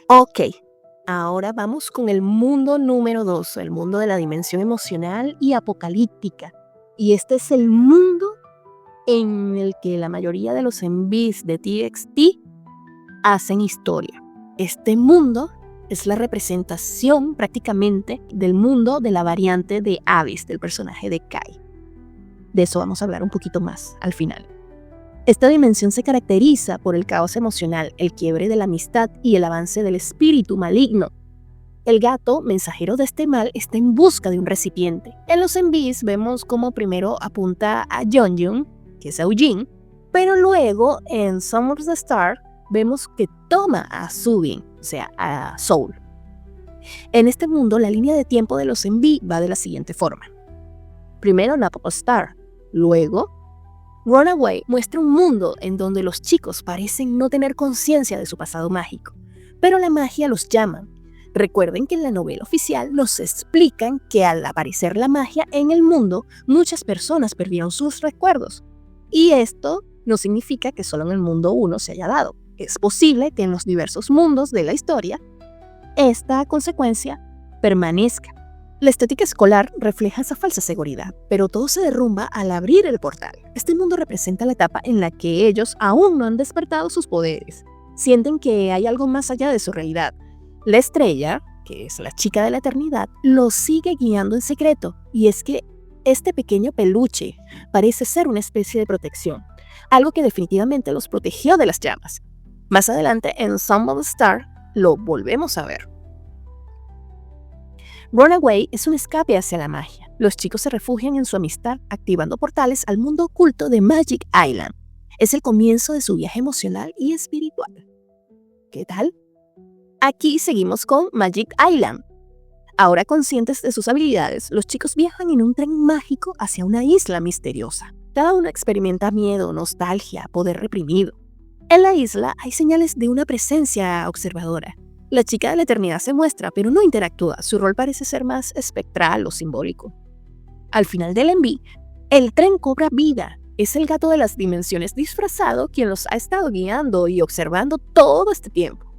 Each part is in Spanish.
Ok, ahora vamos con el mundo número 2, el mundo de la dimensión emocional y apocalíptica. Y este es el mundo en el que la mayoría de los envíos de TXT hacen historia. Este mundo es la representación prácticamente del mundo de la variante de Abyss, del personaje de Kai. De eso vamos a hablar un poquito más al final. Esta dimensión se caracteriza por el caos emocional, el quiebre de la amistad y el avance del espíritu maligno. El gato, mensajero de este mal, está en busca de un recipiente. En los envíos vemos cómo primero apunta a Yeonjun, que es Eugene, pero luego en Song of the Star vemos que toma a Subin, o sea, a Soul. En este mundo, la línea de tiempo de los envíos va de la siguiente forma. Primero Nap of Star, luego Runaway muestra un mundo en donde los chicos parecen no tener conciencia de su pasado mágico, pero la magia los llama. Recuerden que en la novela oficial nos explican que al aparecer la magia en el mundo, muchas personas perdieron sus recuerdos. Y esto no significa que solo en el mundo 1 se haya dado. Es posible que en los diversos mundos de la historia, esta consecuencia permanezca. La estética escolar refleja esa falsa seguridad, pero todo se derrumba al abrir el portal. Este mundo representa la etapa en la que ellos aún no han despertado sus poderes. Sienten que hay algo más allá de su realidad. La estrella, que es la chica de la eternidad, los sigue guiando en secreto, y es que este pequeño peluche parece ser una especie de protección, algo que definitivamente los protegió de las llamas. Más adelante, en Song of the Star, lo volvemos a ver. Runaway es un escape hacia la magia. Los chicos se refugian en su amistad, activando portales al mundo oculto de Magic Island. Es el comienzo de su viaje emocional y espiritual. ¿Qué tal? Aquí seguimos con Magic Island. Ahora conscientes de sus habilidades, los chicos viajan en un tren mágico hacia una isla misteriosa. Cada uno experimenta miedo, nostalgia, poder reprimido. En la isla hay señales de una presencia observadora. La chica de la eternidad se muestra, pero no interactúa. Su rol parece ser más espectral o simbólico. Al final del enví, el tren cobra vida. Es el gato de las dimensiones disfrazado quien los ha estado guiando y observando todo este tiempo.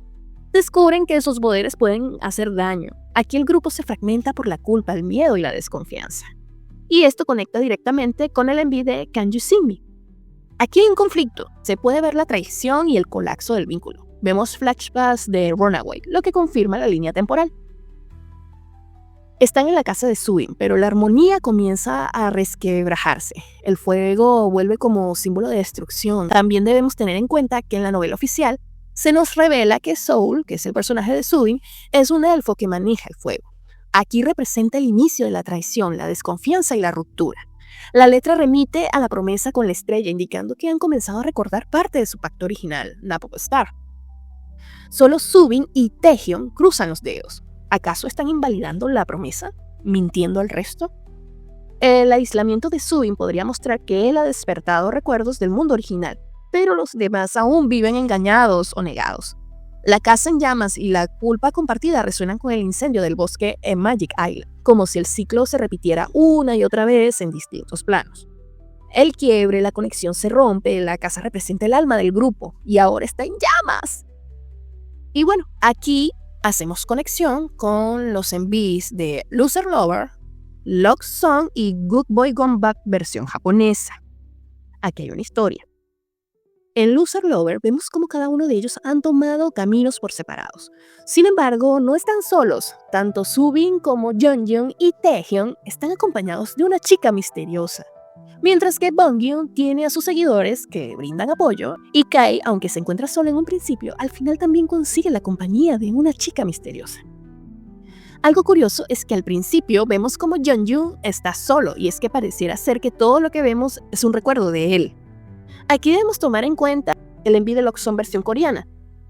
Descubren que esos poderes pueden hacer daño. Aquí el grupo se fragmenta por la culpa, el miedo y la desconfianza. Y esto conecta directamente con el enví de Can You See Me. Aquí hay un conflicto. Se puede ver la traición y el colapso del vínculo. Vemos flashbacks de Runaway, lo que confirma la línea temporal. Están en la casa de Subin, pero la armonía comienza a resquebrajarse. El fuego vuelve como símbolo de destrucción. También debemos tener en cuenta que en la novela oficial se nos revela que Soul, que es el personaje de Subin, es un elfo que maneja el fuego. Aquí representa el inicio de la traición, la desconfianza y la ruptura. La letra remite a la promesa con la estrella, indicando que han comenzado a recordar parte de su pacto original, Nap of Star. Solo Subin y Taehyung cruzan los dedos. ¿Acaso están invalidando la promesa? ¿Mintiendo al resto? El aislamiento de Subin podría mostrar que él ha despertado recuerdos del mundo original, pero los demás aún viven engañados o negados. La casa en llamas y la culpa compartida resuenan con el incendio del bosque en Magic Island, como si el ciclo se repitiera una y otra vez en distintos planos. El quiebre, la conexión se rompe, la casa representa el alma del grupo y ahora está en llamas. Y bueno, aquí hacemos conexión con los envíos de Loser Lover, Love Song y Good Boy Gone Back versión japonesa. Aquí hay una historia. En Loser Lover vemos cómo cada uno de ellos han tomado caminos por separados. Sin embargo, no están solos. Tanto Subin como Yeonjun y Taehyung están acompañados de una chica misteriosa. Mientras que Bongyun tiene a sus seguidores que brindan apoyo, y Kai, aunque se encuentra solo en un principio, al final también consigue la compañía de una chica misteriosa. Algo curioso es que al principio vemos como Yeonjun está solo, y es que pareciera ser que todo lo que vemos es un recuerdo de él. Aquí debemos tomar en cuenta el enví de Love Song versión coreana,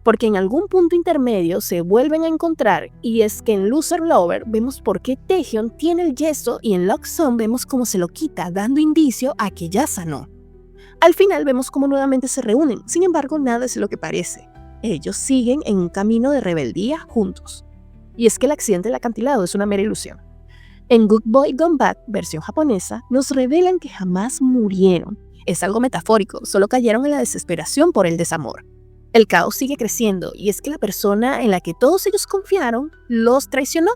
porque en algún punto intermedio se vuelven a encontrar, y es que en Loser Lover vemos por qué Taehyung tiene el yeso y en Love Song vemos cómo se lo quita, dando indicio a que ya sanó. Al final vemos cómo nuevamente se reúnen, sin embargo nada es lo que parece. Ellos siguen en un camino de rebeldía juntos. Y es que el accidente del acantilado es una mera ilusión. En Good Boy Gone Back, versión japonesa, nos revelan que jamás murieron. Es algo metafórico, solo cayeron en la desesperación por el desamor. El caos sigue creciendo y es que la persona en la que todos ellos confiaron los traicionó.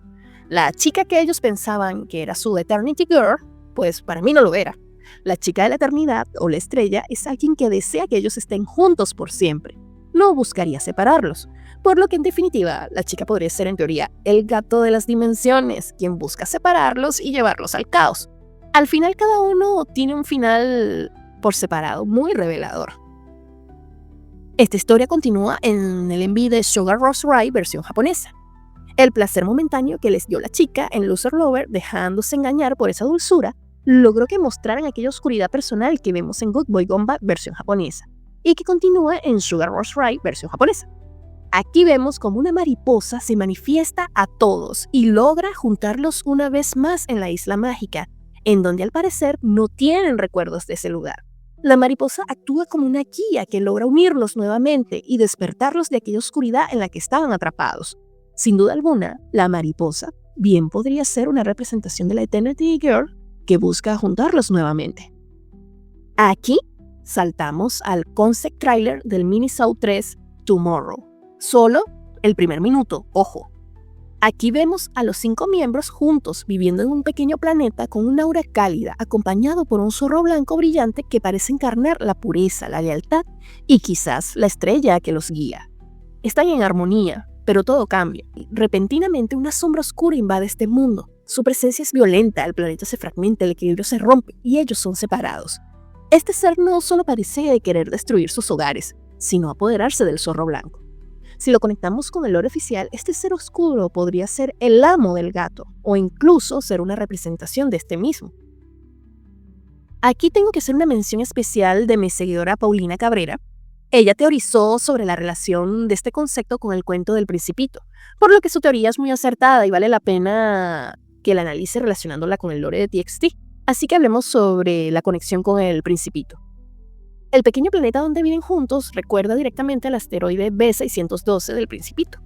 La chica que ellos pensaban que era su Eternity Girl, pues para mí no lo era. La chica de la eternidad o la estrella es alguien que desea que ellos estén juntos por siempre. No buscaría separarlos. Por lo que en definitiva, la chica podría ser en teoría el gato de las dimensiones, quien busca separarlos y llevarlos al caos. Al final cada uno tiene un final por separado muy revelador. Esta historia continúa en el enví de Sugar Rush Ride versión japonesa. El placer momentáneo que les dio la chica en Loser Lover, dejándose engañar por esa dulzura, logró que mostraran aquella oscuridad personal que vemos en Good Boy Gone Bad versión japonesa y que continúa en Sugar Rush Ride versión japonesa. Aquí vemos como una mariposa se manifiesta a todos y logra juntarlos una vez más en la isla mágica, en donde al parecer no tienen recuerdos de ese lugar. La mariposa actúa como una guía que logra unirlos nuevamente y despertarlos de aquella oscuridad en la que estaban atrapados. Sin duda alguna, la mariposa bien podría ser una representación de la Eternity Girl que busca juntarlos nuevamente. Aquí saltamos al concept trailer del Minisound 3 Tomorrow. Solo el primer minuto, ojo. Aquí vemos a los 5 miembros juntos viviendo en un pequeño planeta con una aura cálida, acompañado por un zorro blanco brillante que parece encarnar la pureza, la lealtad y quizás la estrella que los guía. Están en armonía, pero todo cambia. Repentinamente una sombra oscura invade este mundo. Su presencia es violenta, el planeta se fragmenta, el equilibrio se rompe y ellos son separados. Este ser no solo parece querer destruir sus hogares, sino apoderarse del zorro blanco. Si lo conectamos con el lore oficial, este ser oscuro podría ser el amo del gato, o incluso ser una representación de este mismo. Aquí tengo que hacer una mención especial de mi seguidora Paulina Cabrera. Ella teorizó sobre la relación de este concepto con el cuento del Principito, por lo que su teoría es muy acertada y vale la pena que la analice relacionándola con el lore de TXT. Así que hablemos sobre la conexión con el Principito. El pequeño planeta donde viven juntos recuerda directamente al asteroide B612 del Principito.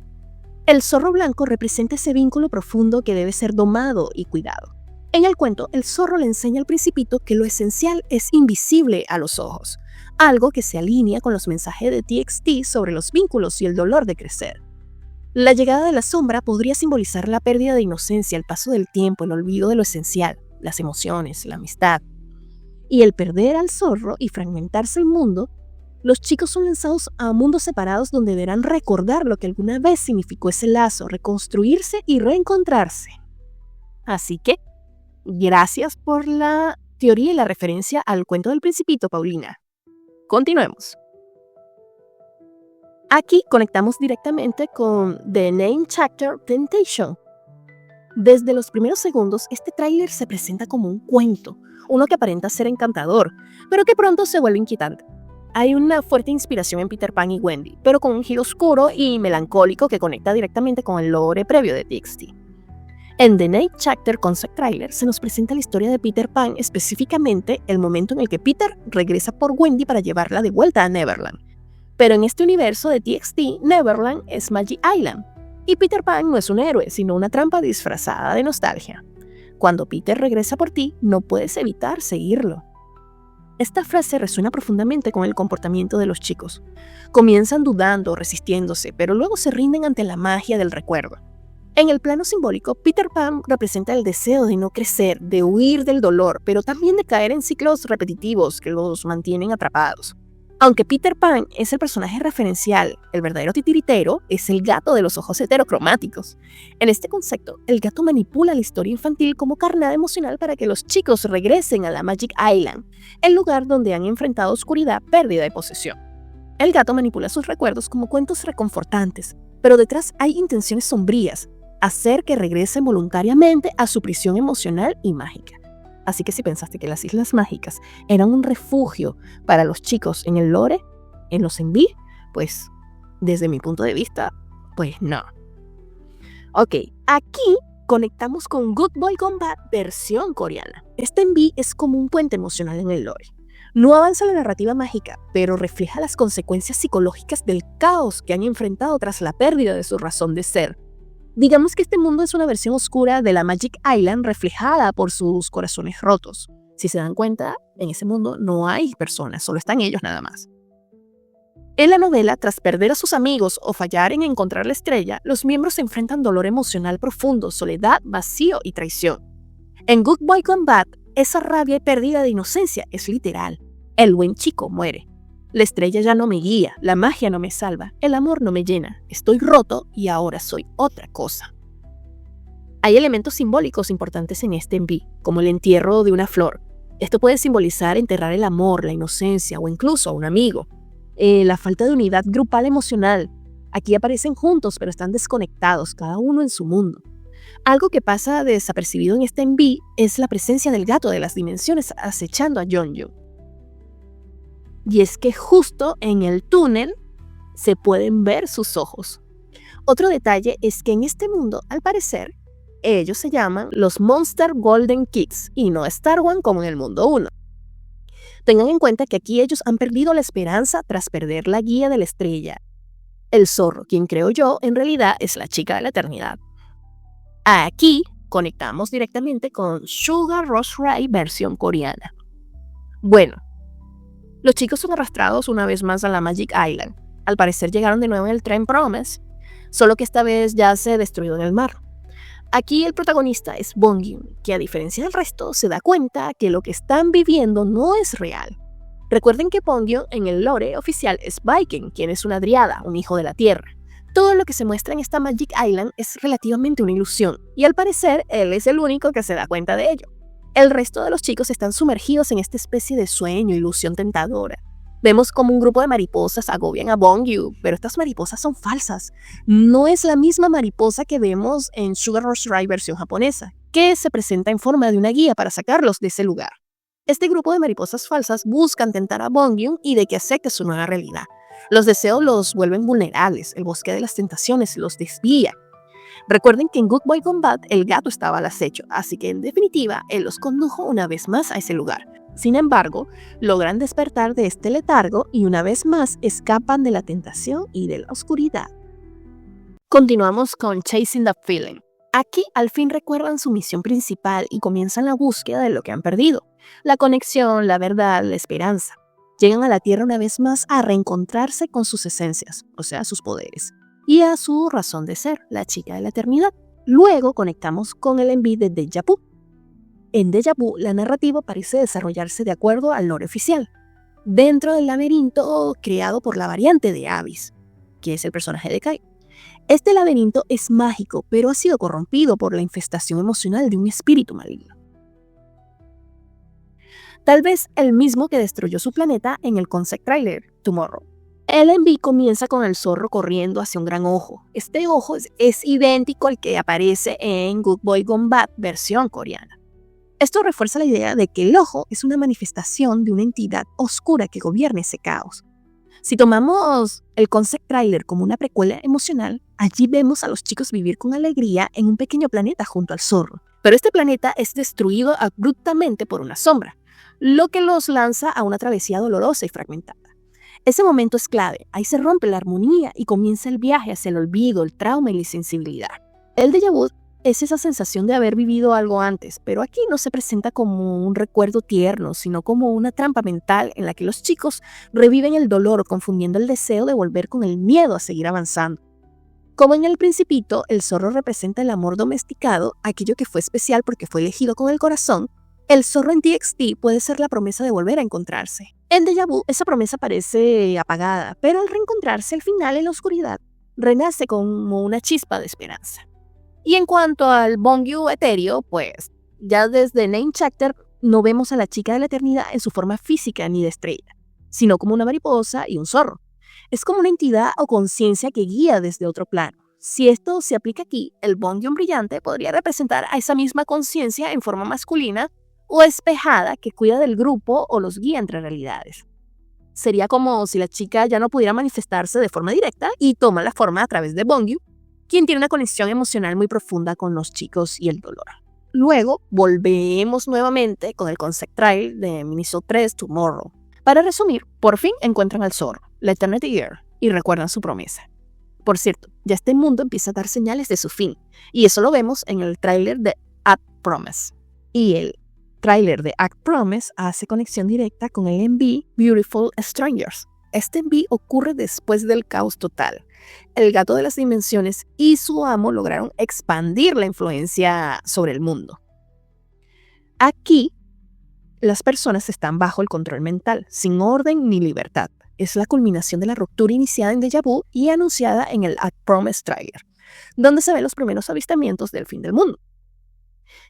El zorro blanco representa ese vínculo profundo que debe ser domado y cuidado. En el cuento, el zorro le enseña al Principito que lo esencial es invisible a los ojos, algo que se alinea con los mensajes de TXT sobre los vínculos y el dolor de crecer. La llegada de la sombra podría simbolizar la pérdida de inocencia, el paso del tiempo, el olvido de lo esencial, las emociones, la amistad. Y el perder al zorro y fragmentarse el mundo, los chicos son lanzados a mundos separados donde deberán recordar lo que alguna vez significó ese lazo, reconstruirse y reencontrarse. Así que, gracias por la teoría y la referencia al cuento del Principito, Paulina. Continuemos. Aquí conectamos directamente con The Name Chapter Temptation. Desde los primeros segundos, este tráiler se presenta como un cuento, uno que aparenta ser encantador, pero que pronto se vuelve inquietante. Hay una fuerte inspiración en Peter Pan y Wendy, pero con un giro oscuro y melancólico que conecta directamente con el lore previo de TXT. En The Night Chapter Concept Trailer se nos presenta la historia de Peter Pan, específicamente el momento en el que Peter regresa por Wendy para llevarla de vuelta a Neverland. Pero en este universo de TXT, Neverland es Magic Island, y Peter Pan no es un héroe, sino una trampa disfrazada de nostalgia. Cuando Peter regresa por ti, no puedes evitar seguirlo. Esta frase resuena profundamente con el comportamiento de los chicos. Comienzan dudando, resistiéndose, pero luego se rinden ante la magia del recuerdo. En el plano simbólico, Peter Pan representa el deseo de no crecer, de huir del dolor, pero también de caer en ciclos repetitivos que los mantienen atrapados. Aunque Peter Pan es el personaje referencial, el verdadero titiritero es el gato de los ojos heterocromáticos. En este concepto, el gato manipula la historia infantil como carnada emocional para que los chicos regresen a la Magic Island, el lugar donde han enfrentado oscuridad, pérdida y posesión. El gato manipula sus recuerdos como cuentos reconfortantes, pero detrás hay intenciones sombrías, hacer que regresen voluntariamente a su prisión emocional y mágica. Así que si pensaste que las Islas Mágicas eran un refugio para los chicos en el lore, en los enví, pues desde mi punto de vista, pues no. Ok, aquí conectamos con Good Boy Gone Bad versión coreana. Este enví es como un puente emocional en el lore. No avanza la narrativa mágica, pero refleja las consecuencias psicológicas del caos que han enfrentado tras la pérdida de su razón de ser. Digamos que este mundo es una versión oscura de la Magic Island reflejada por sus corazones rotos. Si se dan cuenta, en ese mundo no hay personas, solo están ellos nada más. En la novela, tras perder a sus amigos o fallar en encontrar la estrella, los miembros se enfrentan dolor emocional profundo, soledad, vacío y traición. En Good Boy Gone Bad, esa rabia y pérdida de inocencia es literal. El buen chico muere. La estrella ya no me guía, la magia no me salva, el amor no me llena, estoy roto y ahora soy otra cosa. Hay elementos simbólicos importantes en este enví, como el entierro de una flor. Esto puede simbolizar enterrar el amor, la inocencia o incluso a un amigo. La falta de unidad grupal emocional. Aquí aparecen juntos pero están desconectados, cada uno en su mundo. Algo que pasa desapercibido en este enví es la presencia del gato de las dimensiones acechando a Jeonju. Y es que justo en el túnel se pueden ver sus ojos. Otro detalle es que en este mundo, al parecer, ellos se llaman los Monster Golden Kids y no Star One como en el mundo 1. Tengan en cuenta que aquí ellos han perdido la esperanza tras perder la guía de la estrella. El zorro, quien creo yo, en realidad es la chica de la eternidad. Aquí conectamos directamente con Sugar Rush Ray versión coreana. Bueno, los chicos son arrastrados una vez más a la Magic Island. Al parecer llegaron de nuevo en el tren Promise, solo que esta vez ya se destruyó en el mar. Aquí el protagonista es Bong-yoon, que a diferencia del resto se da cuenta que lo que están viviendo no es real. Recuerden que Bong-yoon en el lore oficial es Viking, quien es una driada, un hijo de la tierra. Todo lo que se muestra en esta Magic Island es relativamente una ilusión, y al parecer él es el único que se da cuenta de ello. El resto de los chicos están sumergidos en esta especie de sueño, ilusión tentadora. Vemos como un grupo de mariposas agobian a Bong-yoon, pero estas mariposas son falsas. No es la misma mariposa que vemos en Sugar Rush Ray versión japonesa, que se presenta en forma de una guía para sacarlos de ese lugar. Este grupo de mariposas falsas buscan tentar a Bong-yoon y de que acepte su nueva realidad. Los deseos los vuelven vulnerables, el bosque de las tentaciones los desvía. Recuerden que en Good Boy Gone Bad el gato estaba al acecho, así que en definitiva él los condujo una vez más a ese lugar. Sin embargo, logran despertar de este letargo y una vez más escapan de la tentación y de la oscuridad. Continuamos con Chasing the Feeling. Aquí al fin recuerdan su misión principal y comienzan la búsqueda de lo que han perdido. La conexión, la verdad, la esperanza. Llegan a la Tierra una vez más a reencontrarse con sus esencias, o sea, sus poderes, y a su razón de ser, la chica de la eternidad. Luego conectamos con el enví de Deja Vu. En Deja Vu, la narrativa parece desarrollarse de acuerdo al lore oficial, dentro del laberinto creado por la variante de Abyss, que es el personaje de Kai. Este laberinto es mágico, pero ha sido corrompido por la infestación emocional de un espíritu maligno. Tal vez el mismo que destruyó su planeta en el concept trailer, Tomorrow. El enví comienza con el zorro corriendo hacia un gran ojo. Este ojo es idéntico al que aparece en Good Boy Gone Bad versión coreana. Esto refuerza la idea de que el ojo es una manifestación de una entidad oscura que gobierna ese caos. Si tomamos el concept trailer como una precuela emocional, allí vemos a los chicos vivir con alegría en un pequeño planeta junto al zorro. Pero este planeta es destruido abruptamente por una sombra, lo que los lanza a una travesía dolorosa y fragmentada. Ese momento es clave, ahí se rompe la armonía y comienza el viaje hacia el olvido, el trauma y la insensibilidad. El déjà vu es esa sensación de haber vivido algo antes, pero aquí no se presenta como un recuerdo tierno, sino como una trampa mental en la que los chicos reviven el dolor, confundiendo el deseo de volver con el miedo a seguir avanzando. Como en El Principito, el zorro representa el amor domesticado, aquello que fue especial porque fue elegido con el corazón. El zorro en TXT puede ser la promesa de volver a encontrarse. En Deja Vu, esa promesa parece apagada, pero al reencontrarse al final en la oscuridad, renace como una chispa de esperanza. Y en cuanto al Bong-yoon etéreo, pues ya desde Name Chapter no vemos a la chica de la eternidad en su forma física ni de estrella, sino como una mariposa y un zorro. Es como una entidad o conciencia que guía desde otro plano. Si esto se aplica aquí, el Bong-yoon brillante podría representar a esa misma conciencia en forma masculina o espejada que cuida del grupo o los guía entre realidades. Sería como si la chica ya no pudiera manifestarse de forma directa y toma la forma a través de Bong-yoon, quien tiene una conexión emocional muy profunda con los chicos y el dolor. Luego, volvemos nuevamente con el concept trail de Miniso 3 Tomorrow. Para resumir, por fin encuentran al zorro, la Eternity Girl, y recuerdan su promesa. Por cierto, ya este mundo empieza a dar señales de su fin, y eso lo vemos en el tráiler de Act Promise. Y el tráiler de Act Promise hace conexión directa con el enví Beautiful Strangers. este envío ocurre después del caos total. El gato de las dimensiones y su amo lograron expandir la influencia sobre el mundo. Aquí, las personas están bajo el control mental, sin orden ni libertad. Es la culminación de la ruptura iniciada en Deja Vu y anunciada en el At Promise trailer, donde se ven los primeros avistamientos del fin del mundo.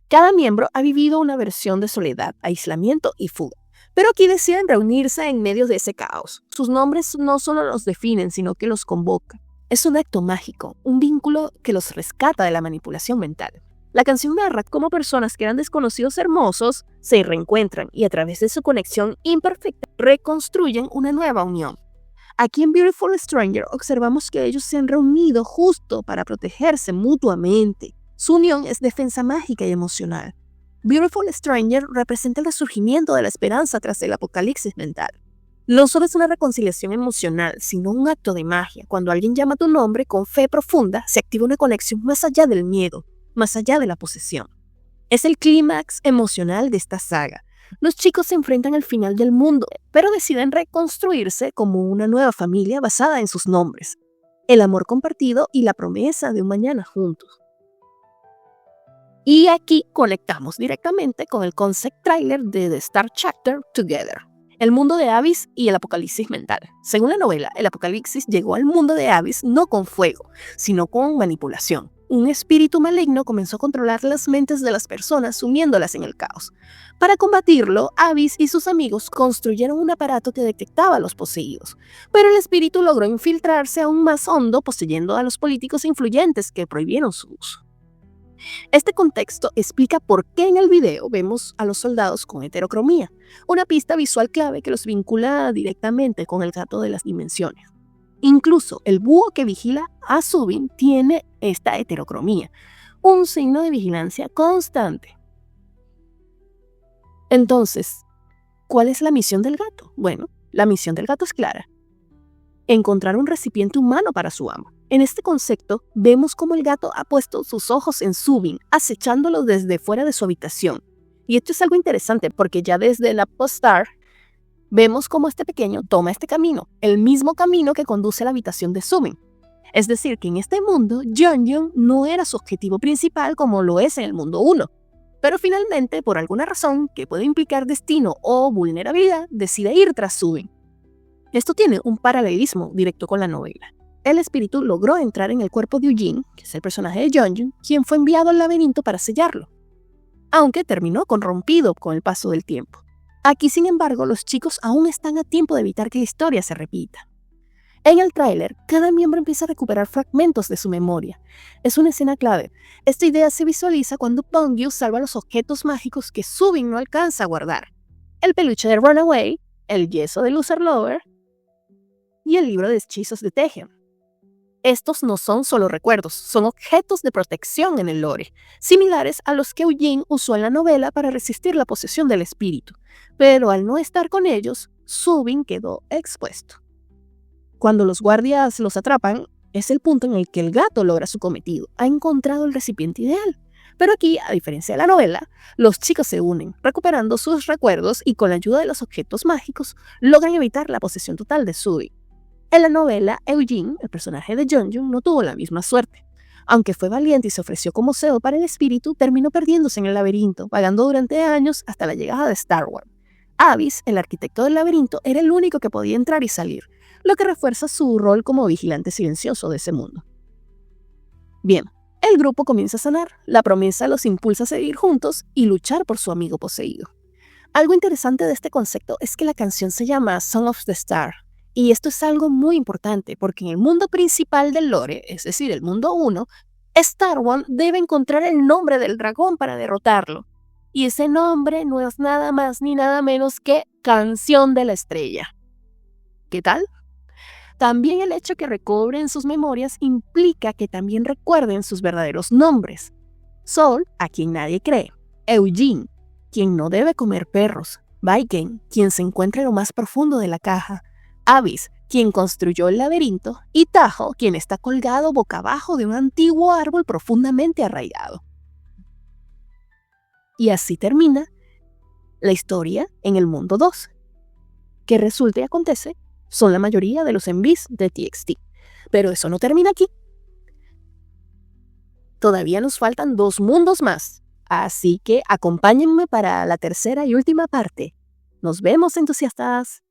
Cada miembro ha vivido una versión de soledad, aislamiento y fuga, pero aquí deciden reunirse en medio de ese caos. Sus nombres no solo los definen, sino que los convocan. Es un acto mágico, un vínculo que los rescata de la manipulación mental. La canción narra cómo personas que eran desconocidos hermosos se reencuentran y a través de su conexión imperfecta reconstruyen una nueva unión. Aquí en Beautiful Stranger observamos que ellos se han reunido justo para protegerse mutuamente. Su unión es defensa mágica y emocional. Beautiful Stranger representa el resurgimiento de la esperanza tras el apocalipsis mental. No solo es una reconciliación emocional, sino un acto de magia. Cuando alguien llama tu nombre con fe profunda, se activa una conexión más allá del miedo, más allá de la posesión. Es el clímax emocional de esta saga. Los chicos se enfrentan al final del mundo, pero deciden reconstruirse como una nueva familia basada en sus nombres, el amor compartido y la promesa de un mañana juntos. Y aquí conectamos directamente con el concept trailer de The Star Chapter Together, el mundo de Abyss y el apocalipsis mental. Según la novela, el apocalipsis llegó al mundo de Abyss no con fuego, sino con manipulación. Un espíritu maligno comenzó a controlar las mentes de las personas, sumiéndolas en el caos. Para combatirlo, Abyss y sus amigos construyeron un aparato que detectaba a los poseídos, pero el espíritu logró infiltrarse aún más hondo, poseyendo a los políticos influyentes que prohibieron su uso. Este contexto explica por qué en el video vemos a los soldados con heterocromía, una pista visual clave que los vincula directamente con el gato de las dimensiones. Incluso el búho que vigila a Zubin tiene esta heterocromía, un signo de vigilancia constante. Entonces, ¿cuál es la misión del gato? Bueno, la misión del gato es clara: encontrar un recipiente humano para su amo. En este concepto, vemos cómo el gato ha puesto sus ojos en Zubin, acechándolo desde fuera de su habitación. Y esto es algo interesante porque ya desde la postar vemos cómo este pequeño toma este camino, el mismo camino que conduce a la habitación de Zubin. Es decir, que en este mundo, Jeongeon no era su objetivo principal como lo es en el mundo 1. Pero finalmente, por alguna razón que puede implicar destino o vulnerabilidad, decide ir tras Zubin. Esto tiene un paralelismo directo con la novela. El espíritu logró entrar en el cuerpo de Eugene, que es el personaje de Jeongeon, quien fue enviado al laberinto para sellarlo, aunque terminó corrompido con el paso del tiempo. Aquí, sin embargo, los chicos aún están a tiempo de evitar que la historia se repita. En el tráiler, cada miembro empieza a recuperar fragmentos de su memoria. Es una escena clave. Esta idea se visualiza cuando Pongyu salva los objetos mágicos que Zubin no alcanza a guardar: el peluche de Runaway, el yeso de Loser Lover y el libro de hechizos de Taehyung. Estos no son solo recuerdos, son objetos de protección en el lore, similares a los que Eugene usó en la novela para resistir la posesión del espíritu. Pero al no estar con ellos, Zubin quedó expuesto. Cuando los guardias los atrapan, es el punto en el que el gato logra su cometido. Ha encontrado el recipiente ideal. Pero aquí, a diferencia de la novela, los chicos se unen, recuperando sus recuerdos y con la ayuda de los objetos mágicos, logran evitar la posesión total de Zubin. En la novela, Eugene, el personaje de Jeongeon, no tuvo la misma suerte. Aunque fue valiente y se ofreció como CEO para el espíritu, terminó perdiéndose en el laberinto, vagando durante años hasta la llegada de Starworld. Abyss, el arquitecto del laberinto, era el único que podía entrar y salir, lo que refuerza su rol como vigilante silencioso de ese mundo. Bien, el grupo comienza a sanar. La promesa los impulsa a seguir juntos y luchar por su amigo poseído. Algo interesante de este concepto es que la canción se llama Song of the Star. Y esto es algo muy importante porque en el mundo principal del lore, es decir, el mundo 1, Starworld debe encontrar el nombre del dragón para derrotarlo. Y ese nombre no es nada más ni nada menos que Canción de la Estrella. ¿Qué tal? También el hecho que recobren sus memorias implica que también recuerden sus verdaderos nombres. Sol, a quien nadie cree; Eugene, quien no debe comer perros; Baiken, quien se encuentra en lo más profundo de la caja; Abyss, quien construyó el laberinto; y Tahoe, quien está colgado boca abajo de un antiguo árbol profundamente arraigado. Y así termina la historia en el mundo 2, que resulta y acontece son la mayoría de los envíos de TXT. Pero eso no termina aquí. Todavía nos faltan 2 mundos más, así que acompáñenme para la tercera y última parte. Nos vemos, entusiastas.